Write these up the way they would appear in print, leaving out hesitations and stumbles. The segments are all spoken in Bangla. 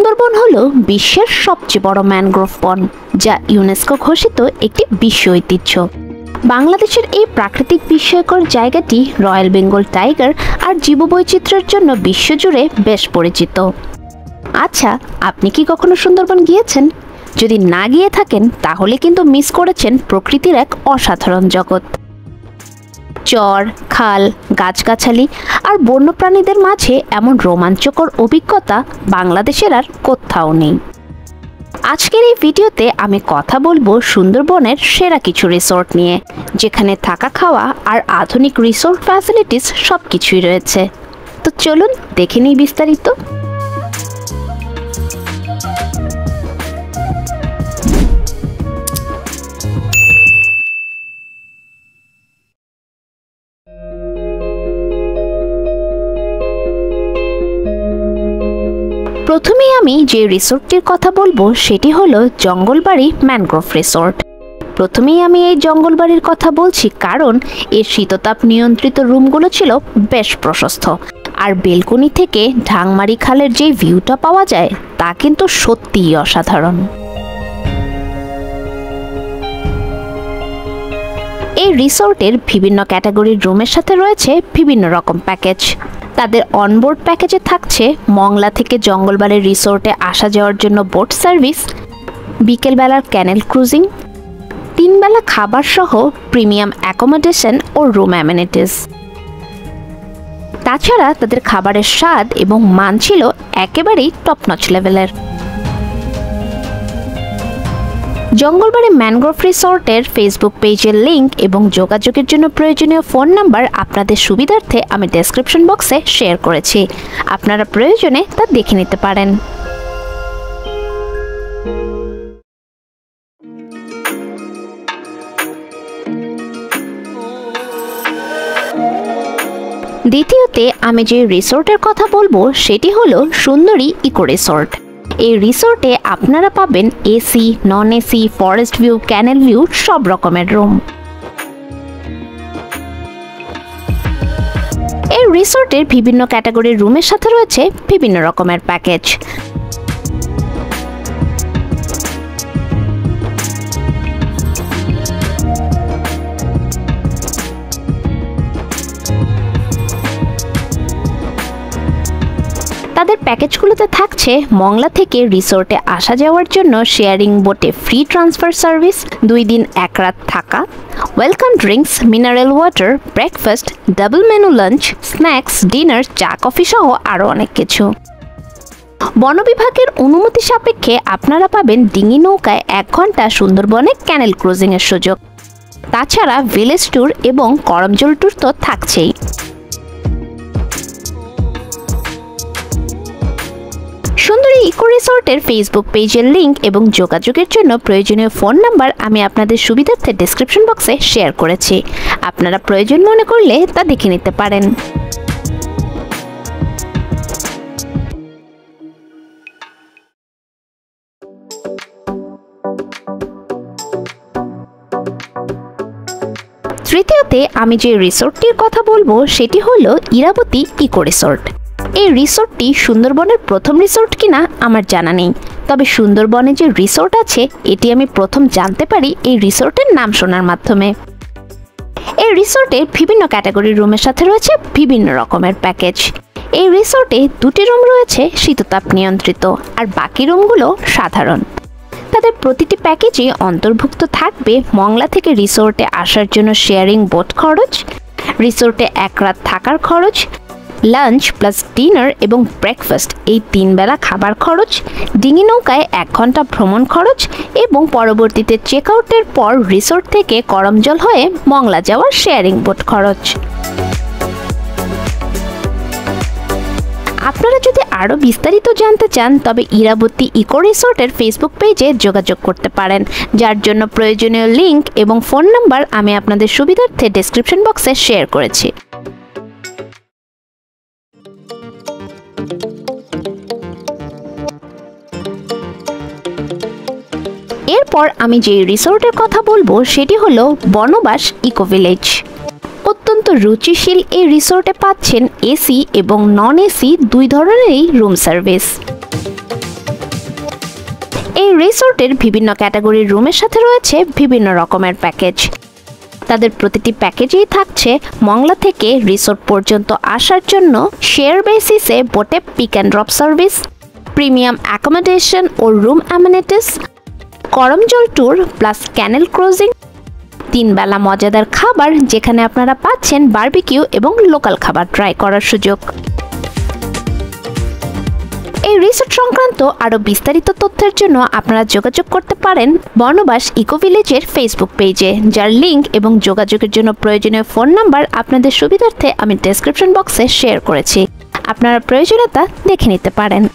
সুন্দরবন হলো বিশ্বের সবচেয়ে বড় ম্যানগ্রোভ বন, যা ইউনেস্কো ঘোষিত একটি বিশ্ব ঐতিহ্য। বাংলাদেশের এই প্রাকৃতিক বিস্ময়কর জায়গাটি রয়্যাল বেঙ্গল টাইগার আর জীববৈচিত্র্যের জন্য বিশ্বজুড়ে বেশ পরিচিত। আচ্ছা, আপনি কি কখনো সুন্দরবন গিয়েছেন? যদি না গিয়ে থাকেন তাহলে কিন্তু মিস করেছেন প্রকৃতির এক অসাধারণ জগৎ। চর, খাল, গাছগাছালি আর বন্যপ্রাণীদের মাঝে এমন রোমাঞ্চকর অভিজ্ঞতা বাংলাদেশের আর কোথাও নেই। আজকের এই ভিডিওতে আমি কথা বলবো সুন্দরবনের সেরা কিছু রিসোর্ট নিয়ে, যেখানে থাকা খাওয়া আর আধুনিক রিসোর্ট ফ্যাসিলিটিস সব কিছুই রয়েছে। তো চলুন দেখে নিই বিস্তারিত। প্রথমেই আমি যে রিসোর্টটির কথা বলবো সেটি হলো জঙ্গলবাড়ি ম্যানগ্রোভ রিসোর্ট। প্রথমেই আমি এই জঙ্গলবাড়ির কথা বলছি কারণ এর শীততাপ নিয়ন্ত্রিত রুমগুলো ছিল বেশ প্রশস্ত, আর বেলকনি থেকে ঢাংমারি খালের যে ভিউটা পাওয়া যায় তা কিন্তু সত্যিই অসাধারণ। এই রিসোর্টের বিভিন্ন ক্যাটাগরির রুমের সাথে রয়েছে বিভিন্ন রকম প্যাকেজ। তাদের অনবোর্ড প্যাকেজে থাকছে মংলা থেকে জঙ্গলবাড়ি রিসোর্টে আসা যাওয়ার জন্য বোট সার্ভিস, বিকেলবেলার ক্যানেল ক্রুজিং, 3 বেলা খাবার সহ প্রিমিয়াম অ্যাকোমোডেশন ও রুম অ্যামেনিটিস। তাছাড়া তাদের খাবারের স্বাদ এবং মান ছিল একেবারেই টপ নচ লেভেলের। জঙ্গলবাড়ি ম্যানগ্রোভ রিসোর্টের ফেসবুক পেজের লিংক এবং যোগাযোগের জন্য প্রয়োজনীয় ফোন নাম্বার আপনাদের সুবিধার্থে আমি ডেসক্রিপশন বক্সে শেয়ার করেছি। আপনারা প্রয়োজনে তা দেখে নিতে পারেন। দ্বিতীয়তে আমি যে রিসোর্টের কথা বলবো সেটি হলো সুন্দরী ইকো রিসোর্ট। এই রিসোর্টে আপনারা পাবেন AC, non AC, forest view, canal view সব রকমের রুম। এই রিসোর্টের বিভিন্ন ক্যাটাগরির রুমের সাথে রয়েছে বিভিন্ন রকমের প্যাকেজ। তাদের প্যাকেজগুলোতে থাকছে মংলা থেকে রিসোর্টে আসা যাওয়ার জন্য শেয়ারিং বোটে ফ্রি ট্রান্সফার সার্ভিস, 2 দিন 1 রাত থাকা, welcome drinks, mineral water, breakfast, double menu lunch, snacks, dinner, চা কফি সহ আরও অনেক কিছু। বন বিভাগের অনুমতি সাপেক্ষে আপনারা পাবেন ডিঙি নৌকায় 1 ঘন্টা সুন্দরবনে ক্যানেল ক্রুজিংয়ের সুযোগ। তাছাড়া ভিলেজ ট্যুর এবং করমজল ট্যুর তো থাকছেই। সুন্দরী ইকো রিসোর্টের ফেসবুক পেজের লিংক এবং যোগাযোগের জন্য প্রয়োজনীয় ফোন নাম্বার আমি আপনাদের সুবিধার্থে ডেসক্রিপশন বক্সে শেয়ার করেছি। আপনারা প্রয়োজন মনে করলে তা দেখে নিতে পারেন। তৃতীয়তে আমি যে রিসোর্টটির কথা বলবো সেটি হলো ইরাবতী ইকো রিসোর্ট। এই রিসোর্টটি সুন্দরবনের প্রথম রিসোর্ট কিনা আমার জানা নেই, তবে সুন্দরবনে যে রিসোর্ট আছে এটি আমি প্রথম জানতে পারি এই রিসোর্টের নাম শোনার মাধ্যমে। এই রিসোর্টে বিভিন্ন ক্যাটাগরির রুমের সাথে রয়েছে বিভিন্ন রকমের প্যাকেজ। এই রিসোর্টে 2টি রুম রয়েছে শীততাপ নিয়ন্ত্রিত, আর বাকি রুমগুলো সাধারণ। তাদের প্রতিটি প্যাকেজে অন্তর্ভুক্ত থাকবে মংলা থেকে রিসোর্টে আসার জন্য শেয়ারিং বোট খরচ, রিসোর্টে 1 রাত থাকার খরচ, লাঞ্চ প্লাস ডিনার এবং ব্রেকফাস্ট এই 3 বেলা খাবার খরচ, ডিঙি নৌকায় 1 ঘন্টা ভ্রমণ খরচ এবং পরবর্তীতে চেক আউটের পর রিসোর্ট থেকে করমজল হয়ে মংলা যাওয়ার শেয়ারিং বোট খরচ। আপনারা যদি আরও বিস্তারিত জানতে চান তবে ইরাবতী ইকো রিসোর্টের ফেসবুক পেজে যোগাযোগ করতে পারেন, যার জন্য প্রয়োজনীয় লিংক এবং ফোন নাম্বার আমি আপনাদের সুবিধার্থে ডেসক্রিপশন বক্সে শেয়ার করেছি। এরপর আমি যে রিসোর্টের কথা বলবো সেটি হলো বনবাস ইকো ভিলেজ। অত্যন্ত রুচিশীল এই রিসোর্টে পাচ্ছেন এসি এবং নন এসি 2 ধরনেরই রুম সার্ভিস। এই রিসোর্টের বিভিন্ন ক্যাটাগরির রুমের সাথে রয়েছে বিভিন্ন রকমের প্যাকেজ। তাদের প্রতিটি প্যাকেজেই থাকছে মংলা থেকে রিসোর্ট পর্যন্ত আসার জন্য শেয়ার বেসিসে বোটে pick and drop service, premium accommodation ও room amenities, Karamjal tour plus canal cruising, 3 বেলা মজাদার খাবার যেখানে আপনারা পাচ্ছেন বারবিকিউ এবং লোকাল খাবার ট্রাই করার সুযোগ। এই রিসোর্ট সংক্রান্ত আরও বিস্তারিত তথ্যের জন্য আপনারা যোগাযোগ করতে পারেন বনবাস ইকো ভিলেজের ফেসবুক পেজে, যার লিংক এবং যোগাযোগের জন্য প্রয়োজনীয় ফোন নাম্বার আপনাদের সুবিধার্থে আমি ডেসক্রিপশন বক্সে শেয়ার করেছি। আপনারা প্রয়োজনীয়তা দেখে নিতে পারেন।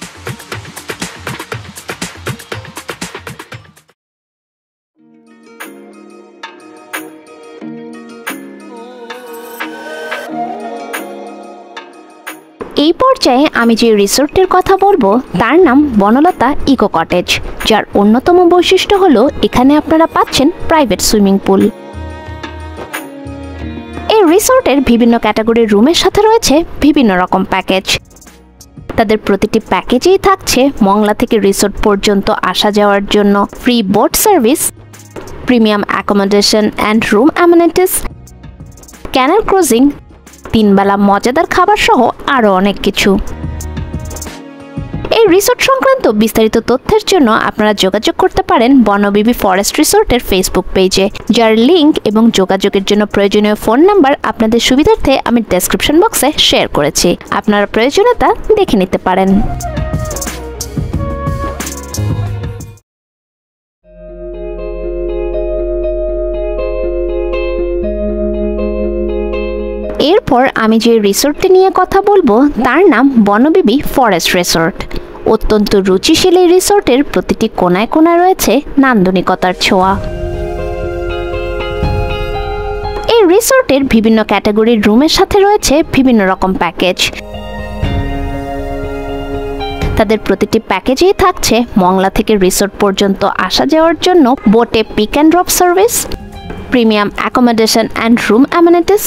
এই পর্যায়ে আমি যে রিসোর্টের কথা বলবো তার নাম বনলতা ইকো কটেজ, যার অন্যতম বৈশিষ্ট্য হলো এখানে আপনারা পাচ্ছেন প্রাইভেট সুইমিং পুল। এই রিসোর্টের বিভিন্ন ক্যাটাগরির রুমের সাথে রয়েছে বিভিন্ন রকম প্যাকেজ। তাদের প্রতিটি প্যাকেজেই থাকছে মংলা থেকে রিসোর্ট পর্যন্ত আসা যাওয়ার জন্য free boat service, premium accommodation and room amenities, canal cruising, 3 বেলা মজাদার খাবার সহ আরও অনেক কিছু। এই রিসোর্ট সংক্রান্ত বিস্তারিত তথ্যের জন্য আপনারা যোগাযোগ করতে পারেন বনবিবি ফরেস্ট রিসোর্টের ফেসবুক পেজে, যার লিংক এবং যোগাযোগের জন্য প্রয়োজনীয় ফোন নাম্বার আপনাদের সুবিধার্থে আমি ডেসক্রিপশন বক্সে শেয়ার করেছি। আপনারা প্রয়োজনীয়তা দেখে নিতে পারেন। এরপর আমি যে রিসোর্টটি নিয়ে কথা বলবো তার নাম বনবিবি ফরেস্ট রিসোর্ট। অত্যন্ত রুচিশীল এই রিসোর্টের প্রতিটি কোনায় কোনায় রয়েছে নান্দনিকতার ছোঁয়া। এই রিসোর্টের বিভিন্ন ক্যাটাগরির রুমের সাথে রয়েছে বিভিন্ন রকম প্যাকেজ। তাদের প্রতিটি প্যাকেজেই থাকছে মংলা থেকে রিসোর্ট পর্যন্ত আসা যাওয়ার জন্য বোটে pick and drop service, premium accommodation and room amenities,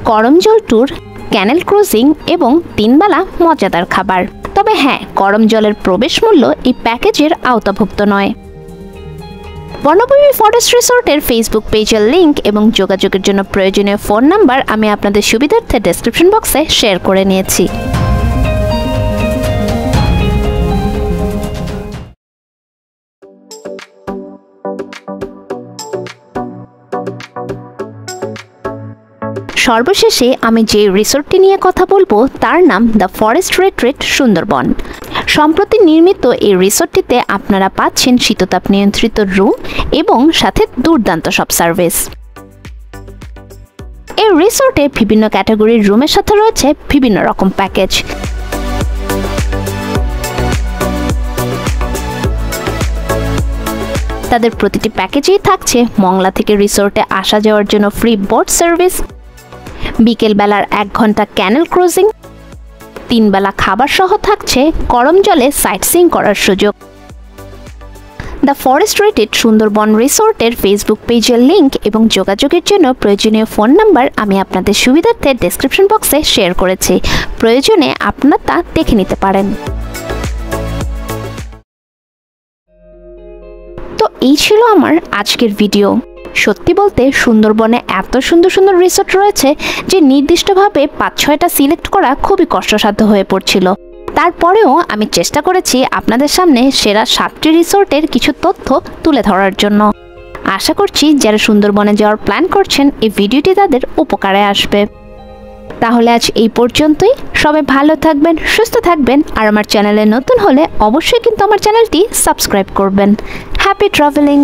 Karamjal tour, canal cruising এবং 3 বেলা মজাদার খাবার। তবে হ্যাঁ, করমজলের প্রবেশ মূল্য এই প্যাকেজের আওতাভুক্ত নয়। বনভূমি ফরেস্ট রিসোর্টের ফেসবুক পেজের লিংক এবং যোগাযোগের জন্য প্রয়োজনীয় ফোন নাম্বার আমি আপনাদের সুবিধার্থে ডেসক্রিপশন বক্সে শেয়ার করে নিয়েছি। সর্বশেষে আমি যে রিসোর্টটি নিয়ে কথা বলবো তার নাম দ্য ফরেস্ট রিট্রিট সুন্দরবন। সম্প্রতি নির্মিত এই রিসোর্টটিতে আপনারা পাচ্ছেন শীততাপ নিয়ন্ত্রিত রুম এবং সাথে দুর্দান্ত সব সার্ভিস। এই রিসোর্টে বিভিন্ন ক্যাটাগরির রুমের সাথে রয়েছে বিভিন্ন রকম প্যাকেজ। তাদের প্রতিটি প্যাকেজেই থাকছে মংলা থেকে রিসোর্টে আসা যাওয়ার জন্য ফ্রি বোট সার্ভিস, বিকেল বেলার 1 ঘন্টা ক্যানেল ক্রুজিং, 3 বেলা খাবার সহ থাকছে করমজলে সাইট সিইং করার সুযোগ। দ্য ফরেস্ট রিট্রিট সুন্দরবন রিসোর্টের ফেসবুক পেজের লিংক এবং যোগাযোগের জন্য প্রয়োজনীয় ফোন নাম্বার আমি আপনাদের সুবিধার্থে ডেসক্রিপশন বক্সে শেয়ার করেছি। প্রয়োজনে আপনারা তা দেখে নিতে পারেন। তো এই ছিল আমার আজকের ভিডিও। সত্যি বলতে সুন্দরবনে এত সুন্দর সুন্দর রিসোর্ট রয়েছে যে নির্দিষ্টভাবে 5-6টা সিলেক্ট করা খুবই কষ্টসাধ্য হয়ে পড়ছিল। তারপরেও আমি চেষ্টা করেছি আপনাদের সামনে সেরা 7টি রিসোর্টের কিছু তথ্য তুলে ধরার জন্য। আশা করছি যারা সুন্দরবনে যাওয়ার প্ল্যান করছেন এই ভিডিওটি তাদের উপকারে আসবে। তাহলে আজ এই পর্যন্তই। সবাই ভালো থাকবেন, সুস্থ থাকবেন, আর আমার চ্যানেলে নতুন হলে অবশ্যই কিন্তু আমার চ্যানেলটি সাবস্ক্রাইব করবেন। Happy travelling.